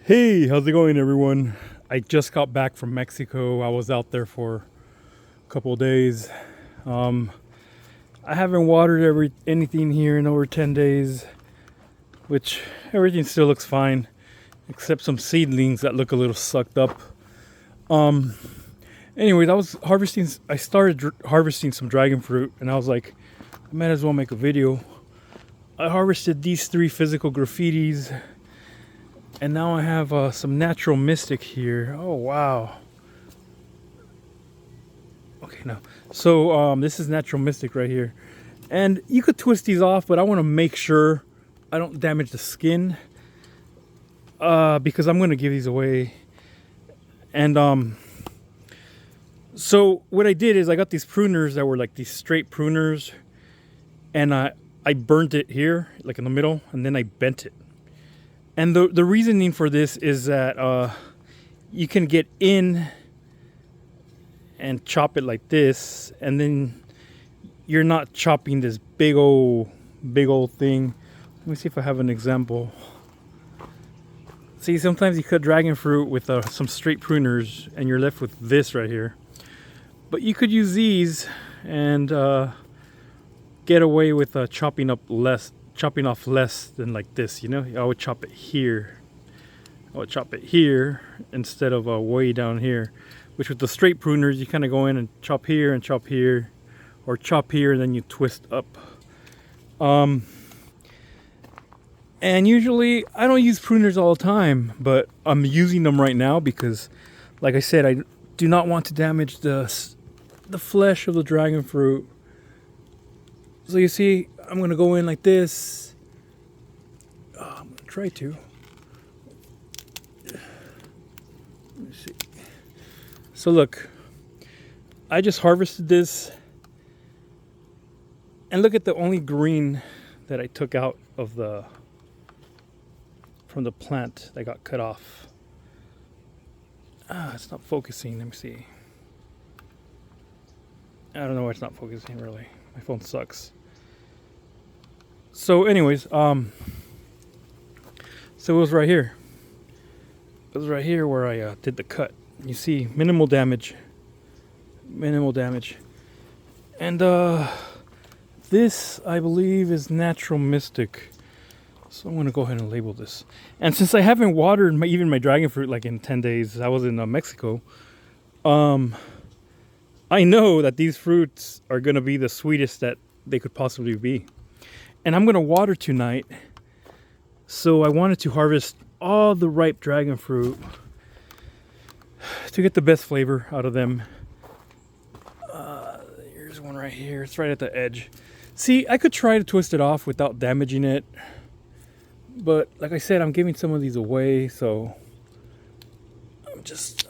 Hey, how's it going, everyone? I just got back from Mexico. I was out there for a couple of days. I haven't watered anything here in over 10 days, which everything still looks fine, except some seedlings that look a little sucked up. Anyways, I started harvesting some dragon fruit, and I was like, I might as well make a video. I harvested these 3 physical graffitis. And now I have some natural mystic here. Oh, wow. Okay, now. So this is natural mystic right here. And you could twist these off, but I want to make sure I don't damage the skin. Because I'm going to give these away. And so what I did is I got these pruners that were like these straight pruners. And I burnt it here, like in the middle. And then I bent it. And the reasoning for this is that you can get in and chop it like this, and then you're not chopping this big old thing. Let me see if I have an example. See, sometimes you cut dragon fruit with some straight pruners, and you're left with this right here. But you could use these and get away with chopping off less than like this, you know. I would chop it here. I would chop it here instead of way down here. Which with the straight pruners, you kind of go in and chop here, or chop here and then you twist up. And usually I don't use pruners all the time, but I'm using them right now because, like I said, I do not want to damage the flesh of the dragon fruit. So you see, I'm going to go in like this. I'm going to try to. Let me see. So look, I just harvested this. And look at the only green that I took out of from the plant that got cut off. It's not focusing. Let me see. I don't know why it's not focusing, really. My phone sucks. So anyways, so it was right here. It was right here where I did the cut. You see, minimal damage. And this, I believe, is natural mystic. So I'm going to go ahead and label this. And since I haven't watered even my dragon fruit like in 10 days, I was in Mexico. I know that these fruits are going to be the sweetest that they could possibly be. And I'm going to water tonight. So I wanted to harvest all the ripe dragon fruit to get the best flavor out of them. Here's one right here. It's right at the edge. See, I could try to twist it off without damaging it. But like I said, I'm giving some of these away. So I'm just...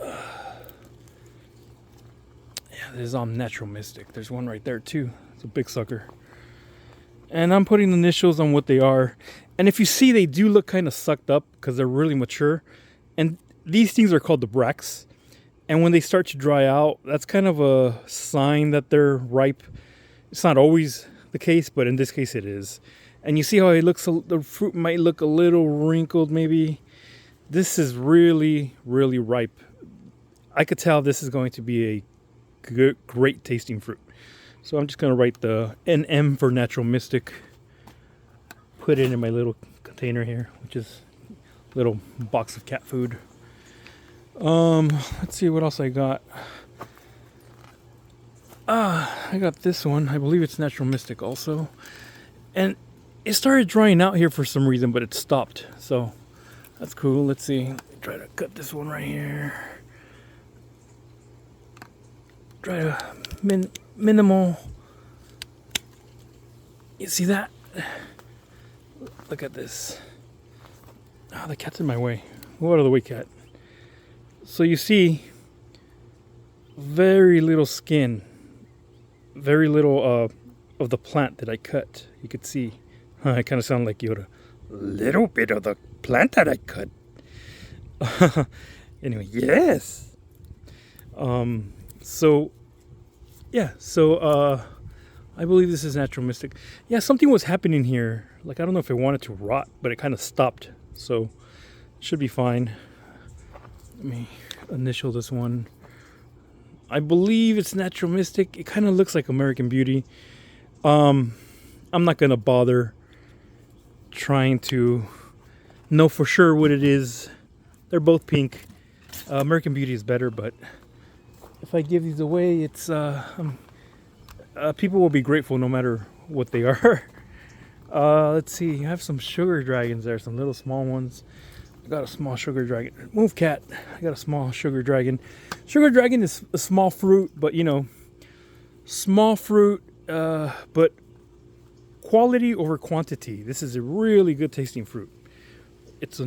yeah, this is natural mystic. There's one right there too. It's a big sucker. And I'm putting initials on what they are. And if you see, they do look kind of sucked up because they're really mature. And these things are called the bracts. And when they start to dry out, that's kind of a sign that they're ripe. It's not always the case, but in this case it is. And you see how it looks, the fruit might look a little wrinkled maybe. This is really, really ripe. I could tell this is going to be a great tasting fruit. So I'm just going to write the NM for natural mystic. Put it in my little container here, which is a little box of cat food. Let's see what else I got. I got this one. I believe it's natural mystic also. And it started drying out here for some reason, but it stopped. So that's cool. Let's see. Try to cut this one right here. Try to minimal. You see that? Look at this. The cat's in my way. Go out of the way, cat. So you see, very little skin, very little of the plant that I cut. You could see. I kind of sound like Yoda. Little bit of the plant that I cut. Anyway, yes. So I believe this is natural mystic. Yeah, something was happening here. Like, I don't know if it wanted to rot, but it kind of stopped. So, it should be fine. Let me initial this one. I believe it's Natural Mystic. It kind of looks like American Beauty. I'm not gonna bother trying to know for sure what it is. They're both pink. American Beauty is better, but if I give these away, it's people will be grateful no matter what they are. Let's see. I have some sugar dragons there, some little small ones. I got a small sugar dragon. Move, cat. I got a small sugar dragon. Sugar dragon is a small fruit, but you know, small fruit, but quality over quantity. This is a really good tasting fruit. It's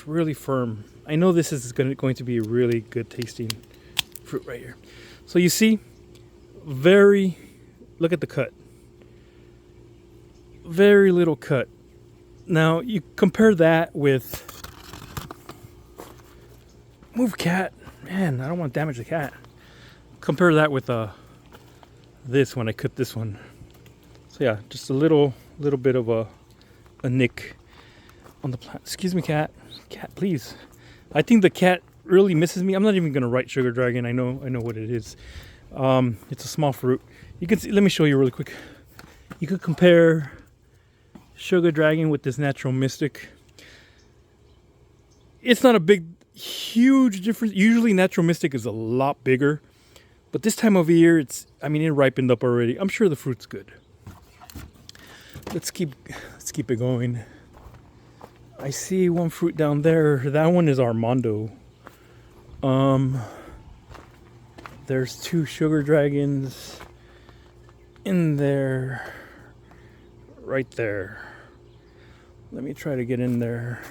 really firm. I know this is going to be a really good tasting fruit right here. So you see, look at the cut. Very little cut. Now you compare that with, move, cat. Man, I don't want to damage the cat. Compare that with this when I cut this one. So yeah, just a little bit of a nick on the plant. Excuse me, cat. Cat, please. I think the cat really misses me. I'm not even gonna write sugar dragon. I know what it is. It's a small fruit. You can see. Let me show you really quick. You could compare sugar dragon with this Natural Mystic. It's not a huge difference. Usually Natural Mystic is a lot bigger, but this time of year it ripened up already. I'm sure the fruit's good. Let's keep it going. I see one fruit down there. That one is Armando. There's two sugar dragons in there, right there. Let me try to get in there.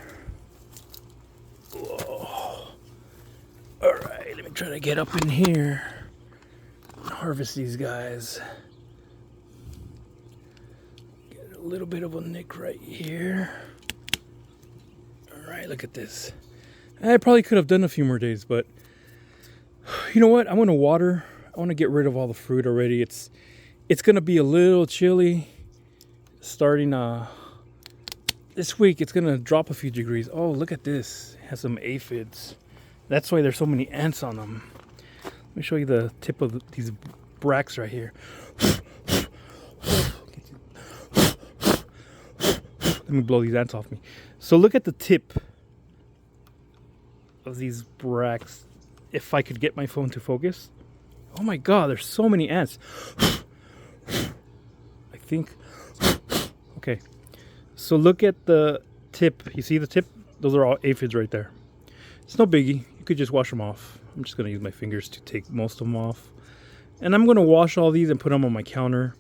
Whoa. All right, let me try to get up in here and harvest these guys. Get a little bit of a nick right here. All right, look at this. I probably could have done a few more days, but you know what? I want to water. I want to get rid of all the fruit already. It's going to be a little chilly starting this week. It's going to drop a few degrees. Oh, look at this. It has some aphids. That's why there's so many ants on them. Let me show you the tip of these bracts right here. Let me blow these ants off me. So look at the tip of these bracts. If I could get my phone to focus. Oh my god, there's so many ants. I think. Okay. So look at the tip. You see the tip? Those are all aphids right there. It's no biggie. You could just wash them off. I'm just going to use my fingers to take most of them off. And I'm going to wash all these and put them on my counter.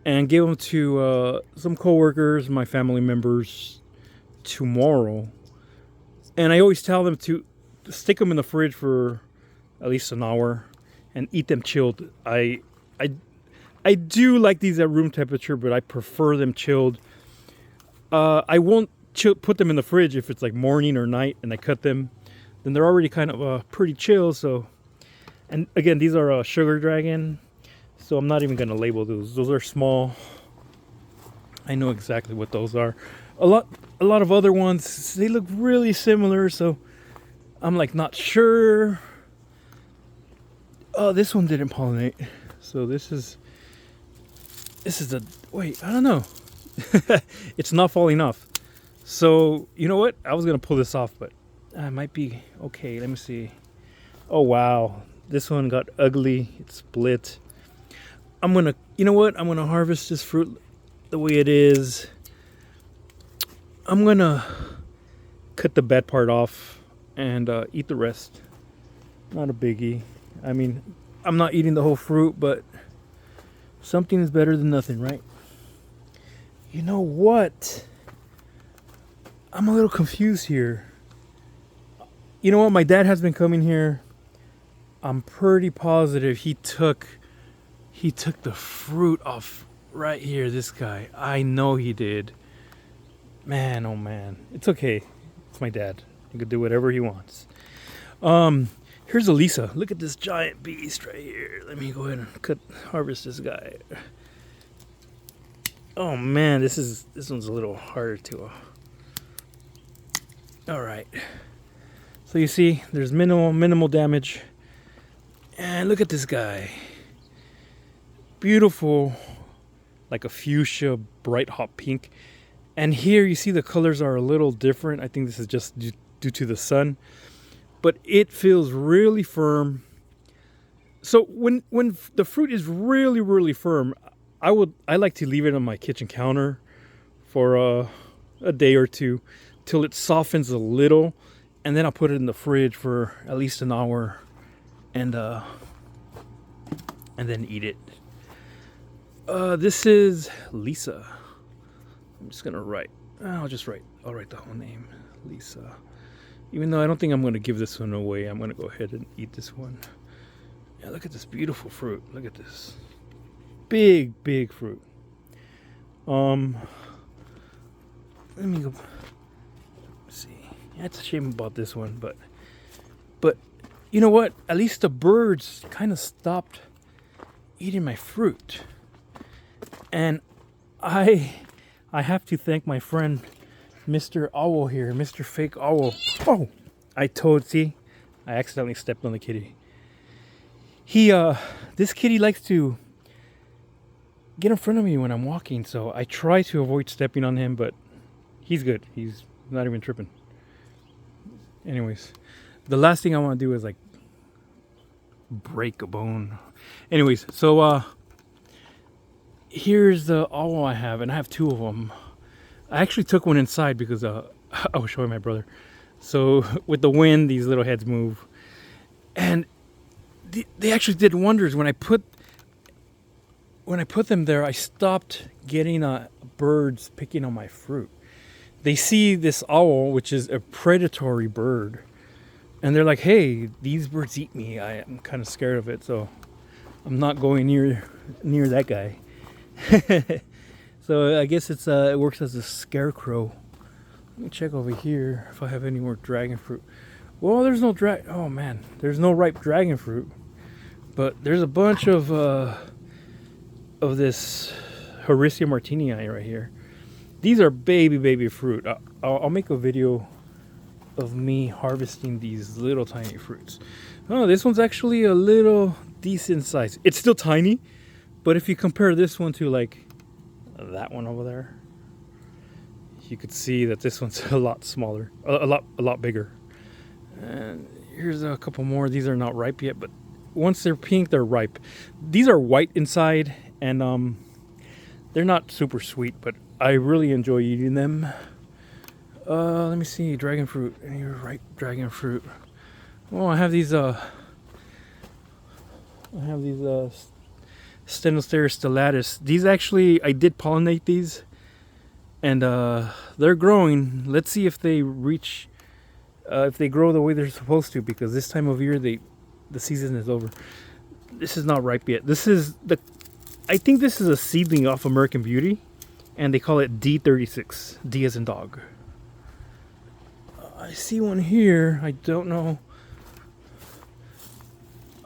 And give them to some coworkers, my family members tomorrow. And I always tell them to stick them in the fridge for at least an hour and eat them chilled. I do like these at room temperature, but I prefer them chilled. I won't put them in the fridge if it's like morning or night and I cut them. Then they're already kind of pretty chill. So, and again, these are sugar dragon. So I'm not even going to label those. Those are small. I know exactly what those are. A lot of other ones, they look really similar. So I'm like not sure. Oh, this one didn't pollinate. So this is a, wait, I don't know. It's not falling off. So you know what? I was going to pull this off, but I might be okay. Let me see. Oh, wow. This one got ugly. It split. You know what? I'm going to harvest this fruit the way it is. I'm going to cut the bad part off and eat the rest. Not a biggie. I mean, I'm not eating the whole fruit, but something is better than nothing, right? You know what? I'm a little confused here. You know what? My dad has been coming here. I'm pretty positive he took the fruit off right here, this guy. I know he did. Man, oh man. It's okay. It's my dad. He could do whatever he wants. Here's Elisa. Look at this giant beast right here. Let me go ahead and harvest this guy. Oh man, this one's a little harder to. All right. So you see, there's minimal damage. And look at this guy. Beautiful, like a fuchsia, bright hot pink. And here you see the colors are a little different. I think this is just due to the sun. But it feels really firm. So when the fruit is really firm, I like to leave it on my kitchen counter for a day or two till it softens a little, and then I'll put it in the fridge for at least an hour, and then eat it. This is Lisa. I'm just gonna write. I'll write the whole name, Lisa. Even though I don't think I'm gonna give this one away, I'm gonna go ahead and eat this one. Yeah, look at this beautiful fruit. Look at this big fruit. Let me go. Let's see. Yeah, it's a shame about this one, but you know what? At least the birds kind of stopped eating my fruit, and I have to thank my friend, Mr. Owl here, Mr. Fake Owl. Oh, I accidentally stepped on the kitty. This kitty likes to get in front of me when I'm walking, so I try to avoid stepping on him, but he's good. He's not even tripping. Anyways, the last thing I want to do is like break a bone. Anyways, so here's the owl I have, and I have two of them. I actually took one inside because I was showing my brother. So with the wind, these little heads move, and they actually did wonders. When I put them there, I stopped getting birds picking on my fruit. They see this owl, which is a predatory bird, and they're like, hey, these birds eat me. I'm kind of scared of it, so I'm not going near that guy. So I guess it works as a scarecrow. Let me check over here if I have any more dragon fruit. Well, there's no oh man, there's no ripe dragon fruit, but there's a bunch of this Cereus martinii right here. These are baby fruit. I'll make a video of me harvesting these little tiny fruits. Oh, this one's actually a little decent size. It's still tiny, but if you compare this one to like that one over there, you could see that this one's a lot smaller, a lot bigger. And here's a couple more. These are not ripe yet, but once they're pink, they're ripe. These are white inside, and they're not super sweet, but I really enjoy eating them. Let me see, dragon fruit. Any ripe dragon fruit? Oh, I have these Stenosteris stellatus. These actually, I did pollinate these, and they're growing. Let's see if they reach, if they grow the way they're supposed to, because this time of year the season is over. This is not ripe yet. I think this is a seedling off American Beauty, and they call it D36. D as in dog. I see one here. I don't know.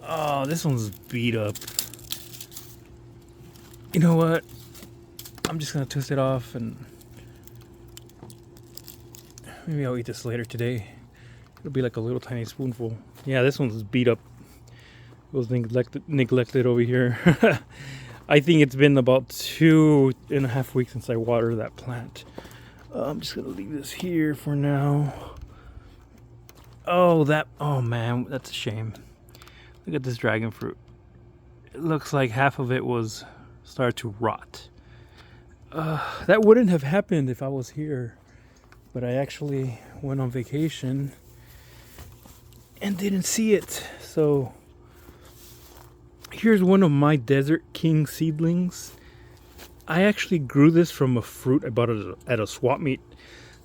Oh, this one's beat up. You know what? I'm just gonna twist it off, and maybe I'll eat this later today. It'll be like a little tiny spoonful. Yeah, this one's beat up. It was neglected over here. I think it's been about 2.5 weeks since I watered that plant. I'm just gonna leave this here for now. Oh man, that's a shame. Look at this dragon fruit. It looks like half of it was started to rot. That wouldn't have happened if I was here, but I actually went on vacation and didn't see it. So here's one of my Desert King seedlings. I actually grew this from a fruit I bought at a swap meet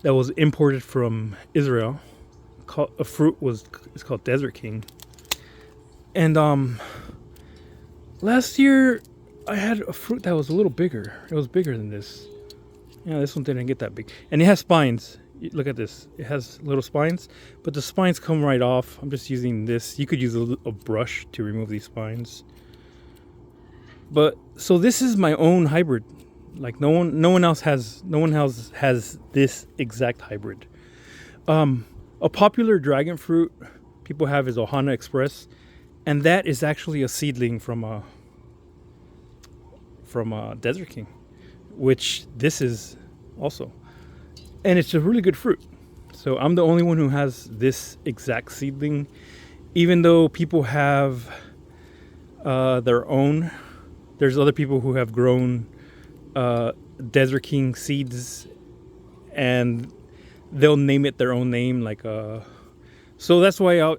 that was imported from Israel. It's called Desert King. And last year I had a fruit that was a little bigger. It was bigger than this. Yeah, this one didn't get that big. And it has spines. Look at this. It has little spines, but the spines come right off. I'm just using this. You could use a brush to remove these spines. But so this is my own hybrid. Like no one else has this exact hybrid. A popular dragon fruit people have is Ohana Express, and that is actually a seedling from Desert King, which this is also, and it's a really good fruit. So I'm the only one who has this exact seedling, even though people have their own. There's other people who have grown Desert King seeds, and they'll name it their own name, like so that's why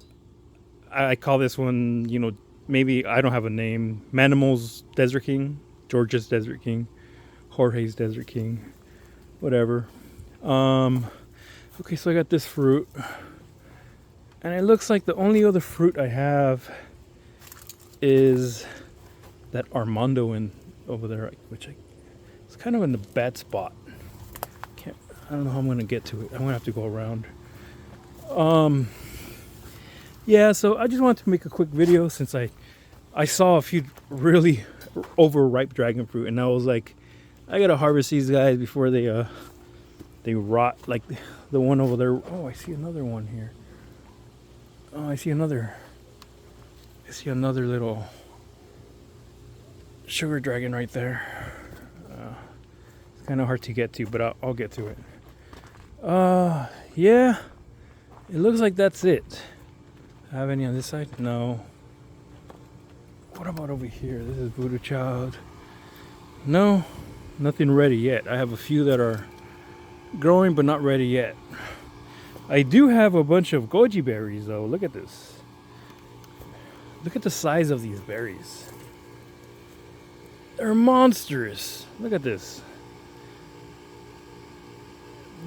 I call this one, you know, maybe I don't have a name. Manimal's Desert King, George's Desert King, Jorge's Desert King, whatever. Okay, so I got this fruit, and it looks like the only other fruit I have is that Armando over there, which it's kind of in the bad spot. I don't know how I'm gonna get to it. I'm gonna have to go around. Yeah, so I just wanted to make a quick video since I saw a few really overripe dragon fruit, and I was like, I gotta harvest these guys before they rot, like the one over there. Oh, I see another one here. Oh, I see another little sugar dragon right there. It's kind of hard to get to, but I'll get to it. Yeah, it looks like that's it. Have any on this side? No. What about over here? This is Voodoo Child. No, nothing ready yet. I have a few that are growing but not ready yet. I do have a bunch of goji berries though. Look at this. Look at the size of these berries. They're monstrous. Look at this.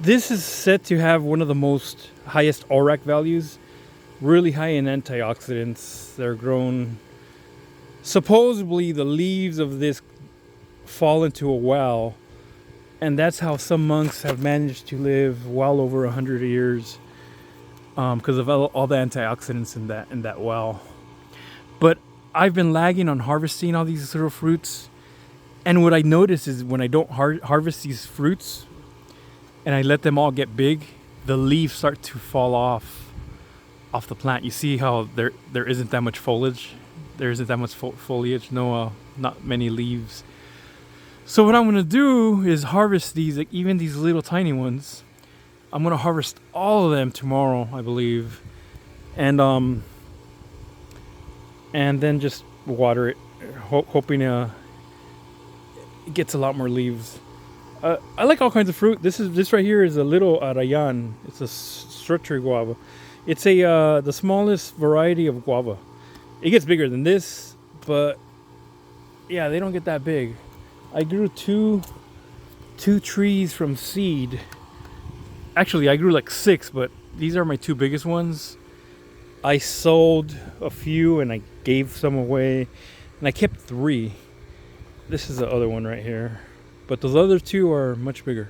This is said to have one of the most highest ORAC values. Really high in antioxidants. They're grown. Supposedly the leaves of this fall into a well, and that's how some monks have managed to live well over 100 years, because of all the antioxidants in that well. But I've been lagging on harvesting all these little fruits, and what I notice is when I don't harvest these fruits and I let them all get big, the leaves start to fall off the plant. You see how there isn't that much foliage. There isn't that much foliage. No, not many leaves. So what I'm gonna do is harvest these, like even these little tiny ones. I'm gonna harvest all of them tomorrow, I believe, and then just water it, hoping it gets a lot more leaves. I like all kinds of fruit. This right here is a little arayan. It's a structure guava. It's the smallest variety of guava. It gets bigger than this, but yeah, they don't get that big. I grew two trees from seed. Actually, I grew like 6, but these are my 2 biggest ones. I sold a few and I gave some away, and I kept 3. This is the other one right here, but those other 2 are much bigger.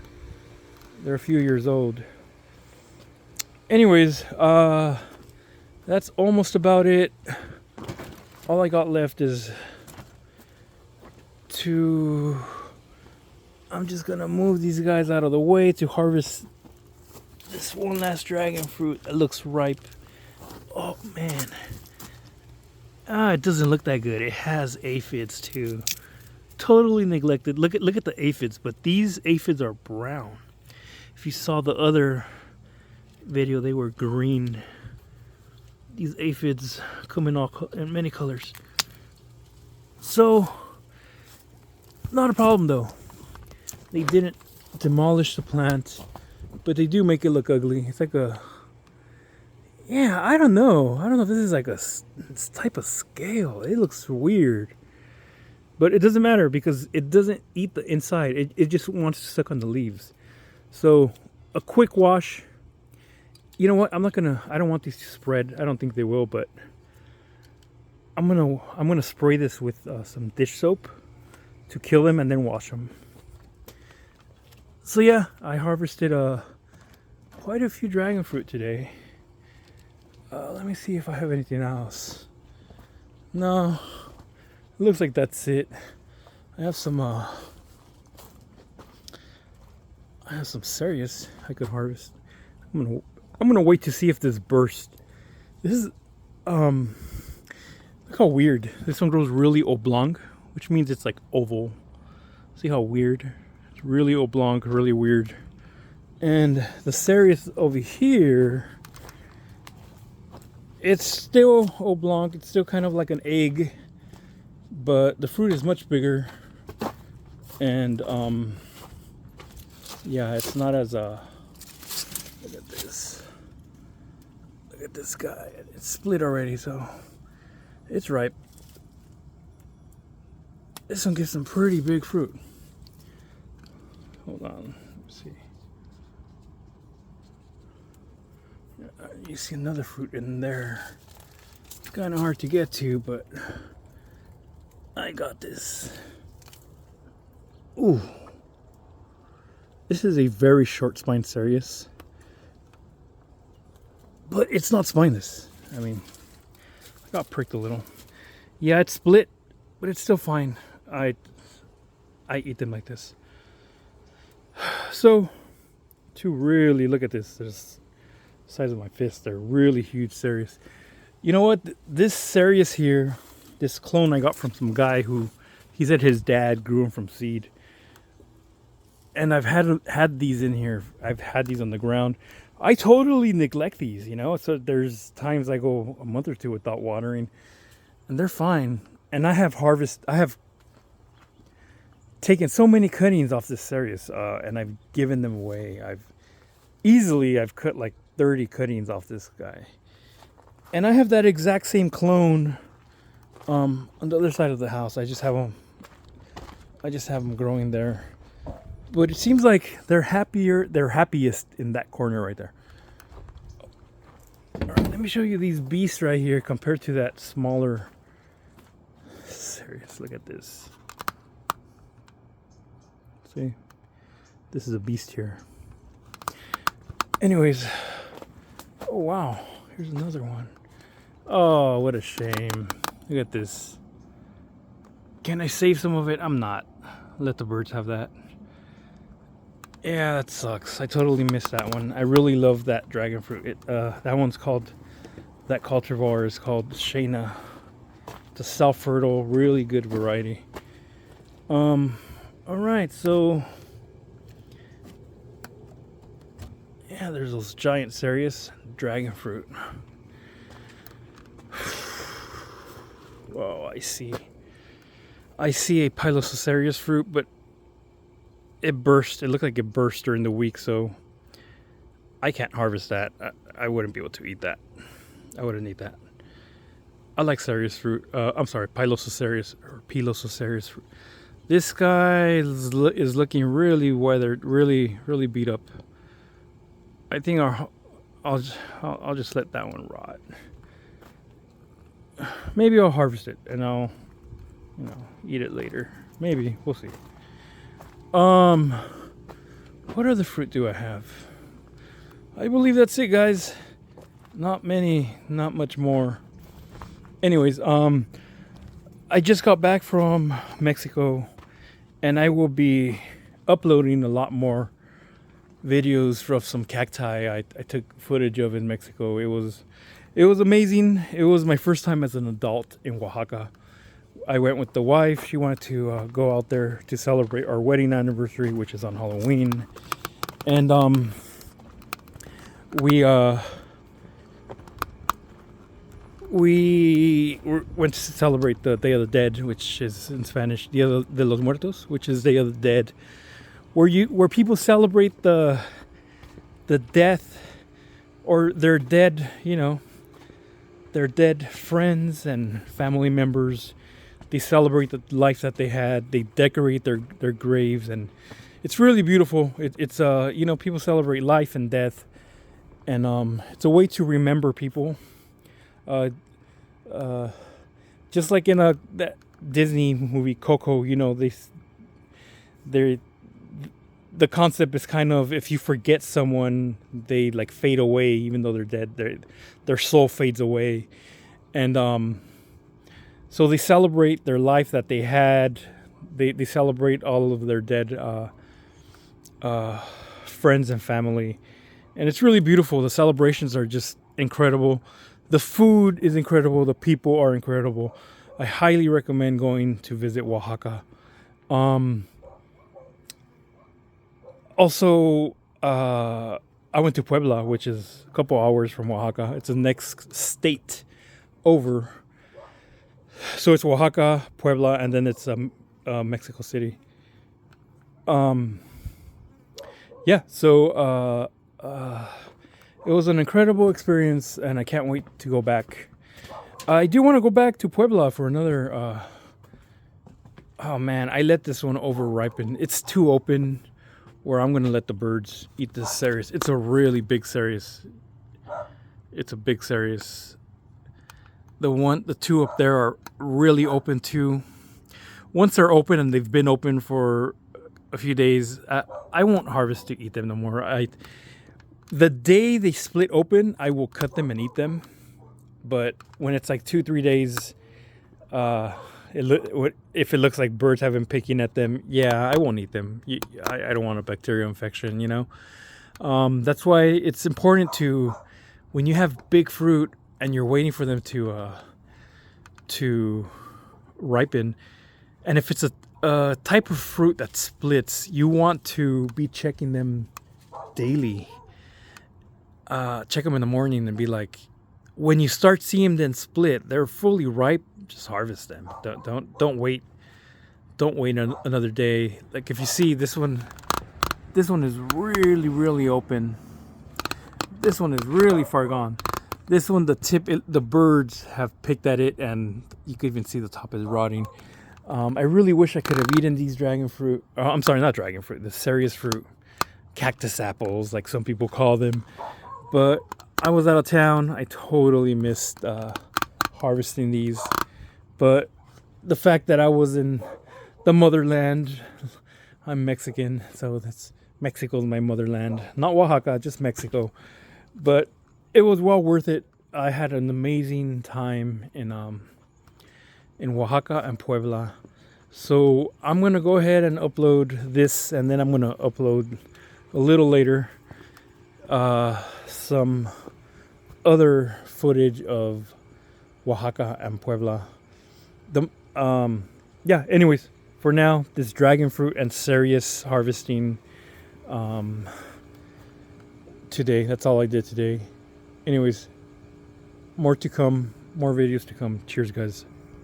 They're a few years old. Anyways, that's almost about it. All I got left is I'm just gonna move these guys out of the way to harvest this one last dragon fruit that looks ripe. Oh man. It doesn't look that good. It has aphids too. Totally neglected. Look at the aphids, but these aphids are brown. If you saw the other video, they were green. These aphids come in many colors. So, not a problem though. They didn't demolish the plant, but they do make it look ugly. It's like yeah, I don't know if this is like a type of scale. It looks weird. But it doesn't matter because it doesn't eat the inside. It just wants to suck on the leaves. So, a quick wash. You know what? I don't want these to spread. I don't think they will, but I'm gonna spray this with some dish soap to kill them and then wash them. So yeah, I harvested quite a few dragon fruit today. Let me see if I have anything else. No, it looks like that's it. I have some Cereus I could harvest. I'm I'm gonna wait to see if this bursts. This is look how weird. This one grows really oblong, which means it's like oval. See how weird? It's really oblong, really weird. And the Cereus over here, it's still oblong. It's still kind of like an egg, but the fruit is much bigger. And yeah, it's not as look at this. Look at this guy. It's split already, so it's ripe. This one gives some pretty big fruit. Hold on, let's see. You see another fruit in there. It's kind of hard to get to, but I got this. Ooh. This is a very short spine Cereus. But it's not spineless. I mean, I got pricked a little. Yeah, it's split, but it's still fine. I eat them like this. So, to really look at this, there's the size of my fist. They're really huge Cereus. You know what? This Cereus here, this clone I got from some guy who, he said his dad grew them from seed. And I've had these in here. I've had these on the ground. I totally neglect these, you know. So there's times I go a month or two without watering, and they're fine. And I have taken so many cuttings off this Cereus, and I've given them away. I've cut like 30 cuttings off this guy, and I have that exact same clone on the other side of the house. I just have them growing there. But it seems like they're happiest in that corner right there. All right, let me show you these beasts right here compared to that smaller Cereus. Look at this. See? This is a beast here. Anyways. Oh, wow. Here's another one. Oh, what a shame. Look at this. Can I save some of it? I'm not. Let the birds have that. Yeah, that sucks. I totally missed that one. I really love that dragon fruit. That one's called, that cultivar is called Shayna. It's a self-fertile, really good variety. All right, so yeah, there's those giant Cereus dragon fruit. Whoa, I see a Cereus fruit, but it burst. It looked like it burst during the week, so I can't harvest that. I wouldn't be able to eat that. I wouldn't eat that. I like Cereus fruit. I'm sorry, Cereus or Cereus fruit. This guy is looking really weathered, really beat up. I think I'll just let that one rot. Maybe I'll harvest it and I'll, eat it later. Maybe, we'll see. What other fruit do I have? I believe that's it, guys. Not many, not much more. Anyways, I just got back from Mexico, and I will be uploading a lot more videos of some cacti I took footage of in Mexico. It was amazing. It was my first time as an adult in Oaxaca. I went with the wife. She wanted to go out there to celebrate our wedding anniversary, which is on Halloween. And we went to celebrate the Day of the Dead, which is in Spanish Dia de los Muertos, which is Day of the Dead, where people celebrate the death or their dead, their dead friends and family members. They celebrate the life that they had. They decorate their graves, and it's really beautiful. It's people celebrate life and death, and it's a way to remember people. Just like in that Disney movie Coco, the concept is kind of, if you forget someone, they like fade away, even though they're dead. Their soul fades away, and so they celebrate their life that they had. They celebrate all of their dead friends and family, and it's really beautiful. The celebrations are just incredible. The food is incredible. The people are incredible. I highly recommend going to visit Oaxaca. Um, Also, I went to Puebla, which is a couple hours from Oaxaca. It's the next state over. So it's Oaxaca, Puebla, and then it's Mexico City. Um, yeah, so it was an incredible experience, and I can't wait to go back. I do want to go back to Puebla for another. Oh man, I let this one over ripen. It's too open. Where I'm gonna let the birds eat this Cereus. It's a really big Cereus. It's a big Cereus. The two up there are really open too. Once they're open and they've been open for a few days, I won't harvest to eat them no more. The day they split open, I will cut them and eat them. But when it's like 2-3 days, if it looks like birds have been picking at them, yeah, I won't eat them. I don't want a bacterial infection, you know. That's why it's important to, when you have big fruit and you're waiting for them to ripen, and if it's a type of fruit that splits, you want to be checking them daily. Check them in the morning and be like, when you start seeing them split, they're fully ripe. Just harvest them. Don't wait. Don't wait another day. Like if you see this one is really open. This one is really far gone. This one, the birds have picked at it, and you can even see the top is rotting. I really wish I could have eaten these dragon fruit. I'm sorry, not dragon fruit. The Cereus fruit, cactus apples, like some people call them. But I was out of town. I totally missed harvesting these. But the fact that I was in the motherland, I'm Mexican, so Mexico's my motherland. Not Oaxaca, just Mexico. But it was well worth it. I had an amazing time in Oaxaca and Puebla. So I'm gonna go ahead and upload this, and then I'm gonna upload a little later some other footage of Oaxaca and Puebla. Anyways, for now, this dragon fruit and Cereus harvesting today. That's all I did today. Anyways, more to come, more videos to come. Cheers, guys.